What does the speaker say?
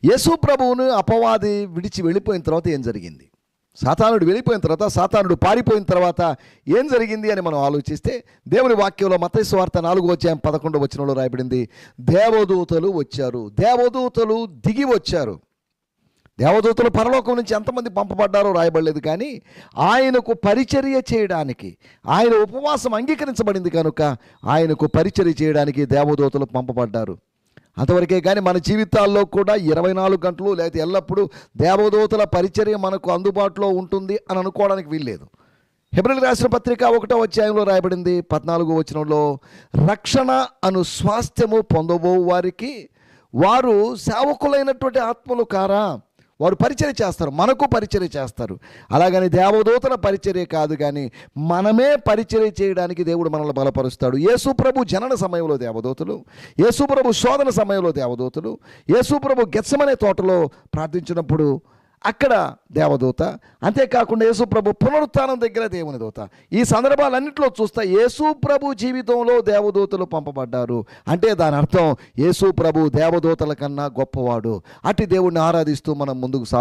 యేసు ప్రభువును అపవాది విడిచి వెళ్ళిపోయిన తర్వాత ఏం జరిగింది? సాతానుడు వెళ్ళిపోయిన తర్వాత, సాతానుడు పారిపోయిన తర్వాత ఏం జరిగింది అని మనం ఆలోచిస్తే, దేవుని వాక్యంలో మత్తయి సువార్త 4:11 రాయబడింది, దేవదూతలు వచ్చారు. దేవదూతలు దిగి వచ్చారు. దేవదూతలు పరలోకం నుంచి ఎంతమంది పంపబడ్డారో రాయబడలేదు, కానీ ఆయనకు పరిచర్య చేయడానికి, ఆయన ఉపవాసం అంగీకరించబడింది కనుక ఆయనకు పరిచర్య చేయడానికి దేవదూతలు పంపబడ్డారు. అంతవరకే కానీ మన జీవితాల్లో కూడా 24 గంటలు లేకపోతే ఎల్లప్పుడూ దేవదూతల పరిచర్య మనకు అందుబాటులో ఉంటుంది అని అనుకోవడానికి వీల్లేదు. హెబ్రీయులకు రాసిన పత్రిక 1వ అధ్యాయంలో రాయబడింది 14వ వచనంలో, రక్షణ అను స్వాస్థ్యము పొందబో వారికి వారు సేవకులైనటువంటి ఆత్మలు కారా? వారు పరిచర్య చేస్తారు, మనకు పరిచర్య చేస్తారు. అలాగని దేవదూతల పరిచర్య కాదు, కానీ మనమే పరిచర్య చేయడానికి దేవుడు మనల్ని బలపరుస్తాడు. యేసుప్రభు జనన సమయంలో దేవదూతలు, యేసుప్రభు శోధన సమయంలో దేవదూతలు, యేసుప్రభు గెత్సెమనే తోటలో ప్రార్థించినప్పుడు అక్కడ దేవదూత, అంతేకాకుండా యేసుప్రభు పునరుత్థానం దగ్గర దేవుని దూత. ఈ సందర్భాలన్నింటిలో చూస్తే యేసుప్రభు జీవితంలో దేవదూతలు పంపబడ్డారు. అంటే దాని అర్థం యేసుప్రభు దేవదూతల కన్నా గొప్పవాడు. అట్టి దేవుడిని ఆరాధిస్తూ మనం ముందుకు సాగు